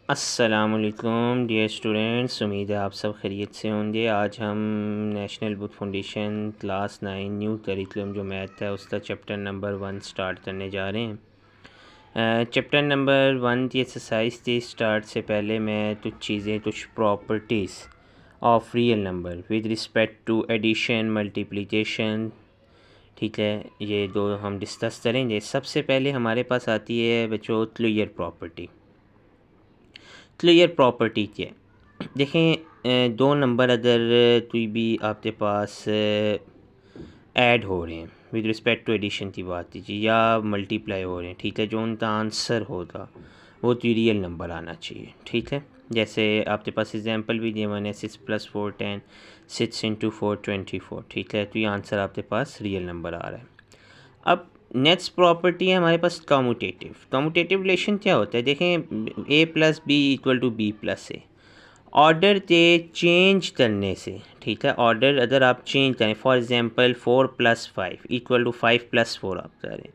अस्सलामुअलैकुम dear students, उम्मीद है आप सब खैरियत से होंगे। आज हम national book foundation class 9 new curriculum जो मैथ है उसका चैप्टर नंबर 1 स्टार्ट करने जा रहे हैं। चैप्टर नंबर 1 की एक्सरसाइज थी। स्टार्ट से पहले मैं कुछ चीज़ें, कुछ properties of real number with respect to addition multiplication, ठीक है, ये दो हम डिस्कस करेंगे। सबसे पहले हमारे पास आती है बच्चों क्लियर प्रॉपर्टी। क्लियर प्रॉपर्टी क्या है? देखें, दो नंबर अगर कोई भी आपके पास ऐड हो रहे हैं, विद रिस्पेक्ट टू एडिशन की बात कीजिए, या मल्टीप्लाई हो रहे हैं, ठीक है, जो उनका आंसर होगा वो तो रियल नंबर आना चाहिए, ठीक है। जैसे आपके पास एग्जांपल भी दिए हुए हैं, 6 + 4 10, 6 × 4 24, ठीक है, तो ये आंसर आपके पास रियल नंबर आ रहा है। अब नेक्स्ट प्रॉपर्टी है हमारे पास कम्यूटेटिव। कम्यूटेटिव रिलेशन क्या होता है? देखें, a + b = b + a। Order के चेंज करने से, ठीक है, ऑर्डर अगर आप चेंज करें, फॉर एग्जांपल 4 + 5 = 5 + 4 आप करें,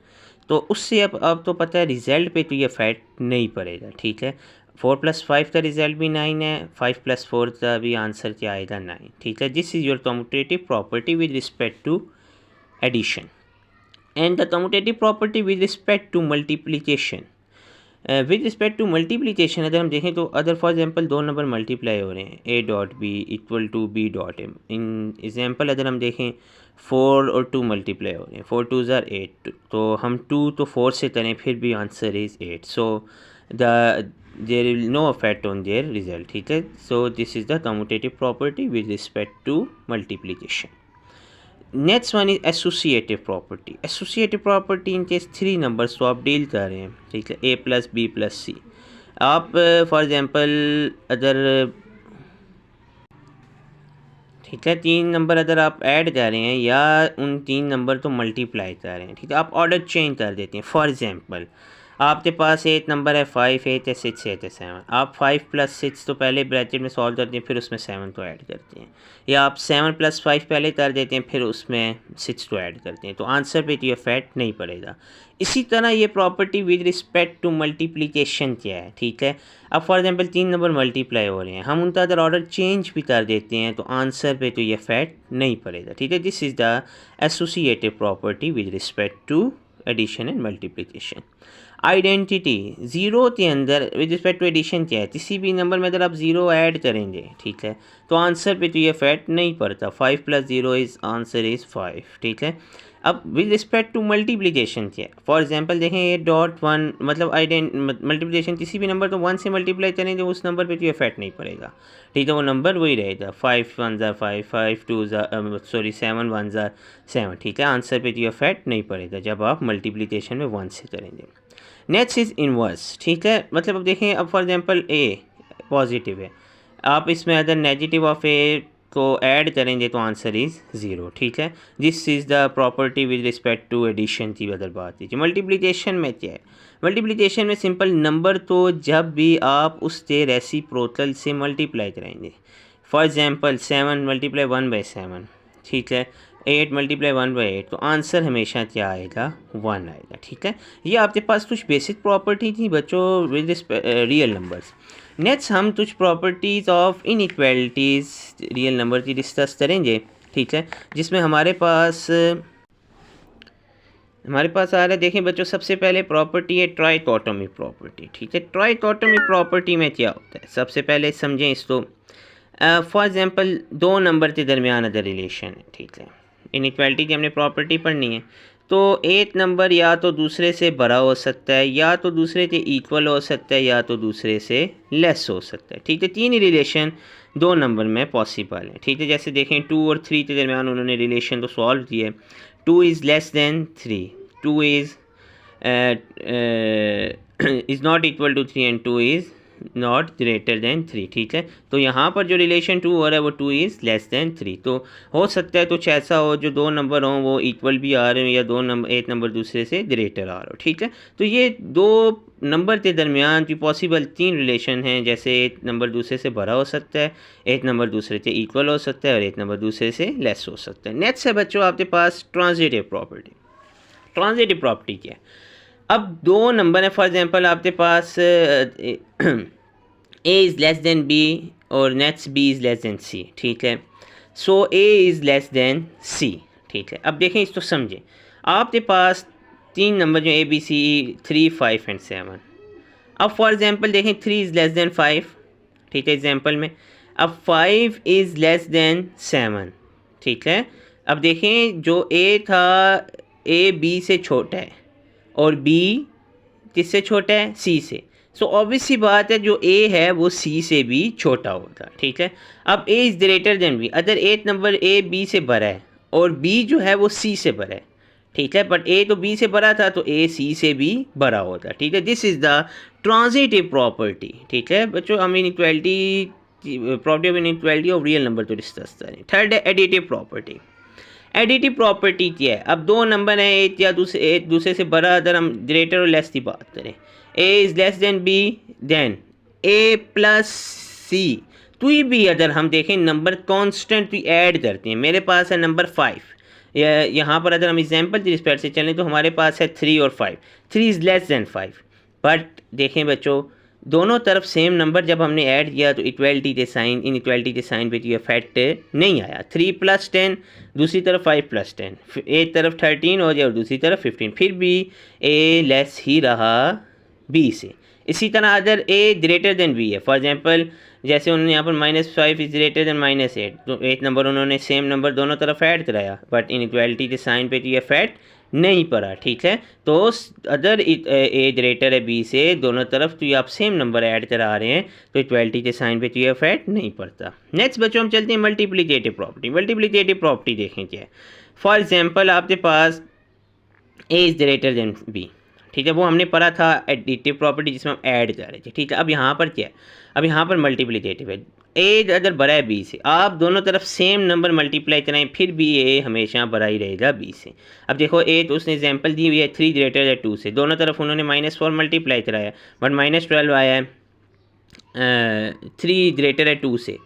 तो उससे अब तो पता है रिज़ल्ट पे तो ये इफेक्ट नहीं पड़ेगा, ठीक है। 4 + 5 का रिज़ल्ट भी 9 है, 5 + 4 का भी आंसर क्या आएगा? 9, ठीक है। This is your commutative property with respect to addition. And the commutative property with respect to multiplication, with respect to multiplication अगर हम देखें तो अदर फॉर एग्जांपल दो नंबर मल्टीप्लाई हो रहे हैं, a.b = b.m। इन एग्जांपल अगर हम देखें 4 और 2 मल्टीप्लाई हो रहे हैं, 4 2 = 8, तो हम 2 तो 4 से करें फिर भी answer is 8। So there will no affect on their result, ठीक है। So this is the commutative property with respect to multiplication. Next one is associative property. Associative property in case 3 numbers तो आप डील कर रहे हैं, ठीक है, a + b + c। आप फॉर एग्जांपल अगर, ठीक है, 3 नंबर अगर आप ऐड कर रहे हैं या उन 3 नंबर तो मल्टीप्लाई कर रहे हैं, ठीक है, आप ऑर्डर चेंज कर देते हैं। फॉर एग्जांपल आपके पास एक नंबर है 5, 8 है, 6, 8 है, 7। आप 5 + 6 तो पहले ब्रैकेट में सॉल्व करते हैं, फिर उसमें 7 को ऐड करते हैं, या आप 7 + 5 पहले कर देते हैं, फिर उसमें 6 को ऐड करते हैं, तो आंसर पे तो ये इफेक्ट नहीं पड़ेगा। इसी तरह ये property with respect to multiplication क्या है, ठीक है। अब फॉर एग्जांपल 3 नंबर मल्टीप्लाई हो रहे हैं, हम उनका अगर ऑर्डर चेंज भी कर देते हैं तो आंसर पे तो ये इफेक्ट नहीं पड़ेगा, ठीक है। This is the associative property with respect to addition and multiplication. Identity, zero के अंदर विद रिस्पेक्ट टू एडिशन क्या है? किसी भी नंबर में अगर आप ज़ीरो ऐड करेंगे, ठीक है, तो आंसर पे तो ये इफेक्ट नहीं पड़ता। 5 + 0 इज़ आंसर इज़ 5, ठीक है। अब विद रिस्पेक्ट टू मल्टीप्लिकेशन क्या है? फॉर एग्जांपल देखें, ये .1 मतलब मल्टीप्लिकेशन किसी भी नंबर तो 1 से मल्टीप्लाई करेंगे उस नंबर पे तो इफेक्ट नहीं पड़ेगा, ठीक है, वो नंबर वही रहेगा। 5 1 ज़ा 5, 5 2 ज़ा 7 1 ज़ा 7, ठीक है, आंसर पे तो इफेक्ट नहीं पड़ेगा जब आप मल्टीप्लिकेशन में 1 से करेंगे। नेक्स्ट इज़ इनवर्स, ठीक है, मतलब अब देखें, अब फॉर एग्जांपल ए पॉजिटिव है, आप इसमें अगर नेगेटिव ऑफ ए को ऐड करेंगे तो आंसर इज़ 0, ठीक है। This is the property with respect to addition की अगर बात कीजिए। मल्टीप्लिकेशन में क्या है? मल्टीप्लिकेशन में सिंपल नंबर तो जब भी आप उसके रेसिप्रोकल से मल्टीप्लाई कराएंगे, फॉर एग्जांपल 7 × 1/7, ठीक है, 8 × 1/8, तो आंसर हमेशा क्या आएगा? 1 आएगा, ठीक है। ये आपके पास कुछ बेसिक प्रॉपर्टी थी बच्चों विद रियल नंबर्स। नेक्स्ट हम कुछ properties of inequalities real number की डिस्कस करेंगे, ठीक है, जिसमें हमारे पास आ रहा है। देखें बच्चों, सबसे पहले प्रॉपर्टी है ट्राइकोटोमी प्रॉपर्टी, ठीक है। ट्राइकोटोमी प्रॉपर्टी में क्या होता है, सबसे पहले समझें इसको। फॉर एग्जांपल दो नंबर के दरमियान अगर रिलेशन है, ठीक है, इनइक्वालिटी की हमने प्रॉपर्टी पढ़नी है, तो एक नंबर या तो दूसरे से बड़ा हो सकता है, या तो दूसरे के इक्वल हो सकता है, या तो दूसरे से लेस हो सकता है, ठीक है। तीन ही रिलेशन दो नंबर में पॉसिबल है, ठीक है। जैसे देखें 2 और 3 के दरमियान उन्होंने रिलेशन तो सॉल्व किया है। 2 is less than 3, 2 is not equal to 3 and 2 is not greater than 3, ठीक है। तो यहाँ पर जो रिलेशन 2 हो रहा है वो 2 इज़ लेस दैन 3, तो हो सकता है कुछ ऐसा हो जो दो नंबर हों वो इक्वल भी आ रहे हो, या दो नंबर एक नंबर दूसरे से ग्रेटर आ रहा हो, ठीक है। तो ये दो नंबर के दरमियान की पॉसिबल तीन रिलेशन हैं, जैसे एक नंबर दूसरे से बड़ा हो सकता है, एक नंबर दूसरे से इक्वल हो सकता है, और एक नंबर दूसरे से लेस हो सकता है। नेक्स्ट है बच्चों आपके पास ट्रांजिटिव प्रॉपर्टी। ट्रांजिटिव प्रॉपर्टी क्या है? अब दो नंबर है, फॉर एग्जांपल आपके पास A is less than B और next B is less than C, ठीक है। So A is less than C, ठीक है। अब देखें इसको समझें, आपके पास 3 नंबर जो ए बी सी 3 5 एंड 7। अब फॉर एग्जांपल देखें 3 इज़ लेस देन 5, ठीक है एग्जांपल में। अब 5 इज़ लेस देन 7, ठीक है। अब देखें जो ए था ए बी से छोटा है और बी किससे छोटा है, सी से। सो ऑब्वियस सी बात है जो ए है वो सी से भी छोटा होता है, ठीक है। अब A is greater than B, अगर एथ नंबर ए बी से बड़ा है और बी जो है वो सी से बड़ा है, ठीक है, बट ए तो बी से बड़ा था तो ए सी से भी बड़ा होता है, ठीक है। This is the transitive property, ठीक है बच्चों। हम inequality property of inequality of real number तो डिस्कस करें। थर्ड है एडिटिव प्रॉपर्टी। एडिटिव प्रॉपर्टी क्या है, अब दो नंबर हैं एक या एक दूसरे से बड़ा, अगर हम ग्रेटर और लेस की बात करें, A is less than B then A plus C. तो ये भी अगर हम देखें नंबर कॉन्स्टेंट ऐड करते हैं, मेरे पास है नंबर 5, यहाँ पर अगर हम एग्जाम्पल की रिस्पेक्ट से चलें तो हमारे पास है 3 और 5, 3 इज़ लेस देन 5। बट देखें बच्चों दोनों तरफ सेम नंबर जब हमने ऐड किया तो इक्वालिटी के साइन इनइक्वालिटी के साइन पे ये इफेक्ट नहीं आया। 3 + 10 दूसरी तरफ 5 + 10, एक तरफ 13 हो जाए और दूसरी तरफ 15, फिर भी ए लेस ही रहा बी से। इसी तरह अगर ए ग्रेटर देन बी है, फॉर एग्जांपल जैसे उन्होंने यहाँ पर -5 इज़ ग्रेटर देन -8, तो एक नंबर उन्होंने सेम नंबर दोनों तरफ ऐड कराया बट इनइक्वालिटी के साइन पे तो ये इफेक्ट नहीं पड़ा, ठीक है। तो अदर ए ग्रेटर है बी से, दोनों तरफ तो ये आप सेम नंबर ऐड करा रहे हैं तो इक्वालिटी के साइन पे तो ये इफेक्ट नहीं पड़ता। नेक्स्ट बच्चों हम चलते हैं मल्टीप्लिकेटिव प्रॉपर्टी। मल्टीप्लिकेटिव प्रॉपर्टी देखें क्या है। फॉर एग्जांपल आपके पास A is greater than B, ठीक है, वो हमने पढ़ा था एडिटिव प्रॉपर्टी जिसमें हम ऐड कर रहे थे, ठीक है। अब यहाँ पर क्या है, अब यहाँ पर मल्टीप्लिकेटिव है। ए अगर बड़ा है बी से, आप दोनों तरफ सेम नंबर मल्टीप्लाई कराएं फिर भी ए हमेशा बड़ा ही रहेगा बी से। अब देखो ए तो उसने एग्जांपल दी हुई है 3 ग्रेटर देन 2 से, दोनों तरफ उन्होंने -4 मल्टीप्लाई कराया बट -12 आया है 3 ग्रेटर है 2 से,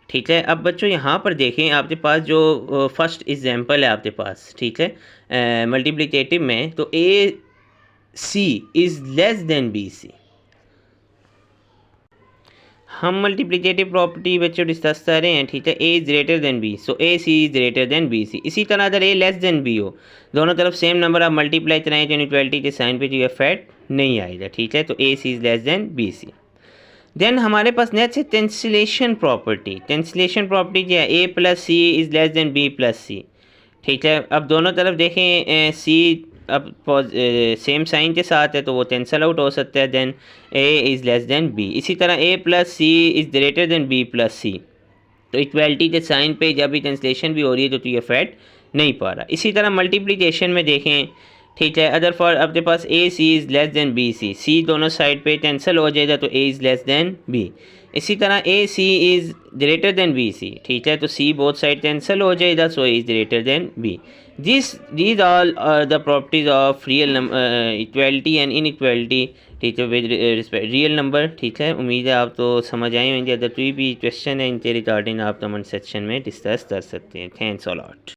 ठीक है। अब बच्चों यहाँ पर देखें आपके पास जो फर्स्ट एग्जांपल है आपके पास, ठीक है, मल्टीप्लिकेटिव में, तो A C is less than B C. हम मल्टीप्लिकेटिव प्रॉपर्टी बच्चों डिस्कस कर रहे हैं, ठीक है। A is greater than B, so A C is greater than B C. इसी तरह अगर ए लेस देन बी हो, दोनों तरफ सेम नंबर आप मल्टीप्लाई कराएं तो इनइक्वालिटी के साइन पे जो इफेक्ट नहीं आएगा, ठीक है। तो A C is less than B C. Then हमारे पास नेक्स्ट है कैंसिलेशन प्रॉपर्टी। कैंसिलेशन प्रॉपर्टी क्या है, A plus C is less than B plus C, ठीक है। अब दोनों तरफ देखें सी अब सेम साइन के साथ है तो वो कैंसल आउट हो सकता है, then A is less than B. इसी तरह A plus C is greater than B plus C, तो इक्वालिटी के साइन पे जब भी कैंसिलेशन भी हो रही है तो ये इफेक्ट नहीं पा रहा। इसी तरह मल्टीप्लिकेशन में देखें, ठीक है, अदर फॉर आपके पास A C is less than B C, C दोनों साइड पे कैंसिल हो जाएगा तो A is less than B. इसी तरह A C is greater than B C, ठीक है, तो सी बोथ साइड कैंसिल हो जाएगा so A is greater than B. these all are the properties of real equality and inequality, ठीक है, with respect real number, ठीक है। उम्मीद है आप तो समझ आए होंगे। अगर कोई भी क्वेश्चन है इन रिगार्डिंग आप कमेंट सेक्शन में डिस्कस कर सकते हैं। Thanks a lot.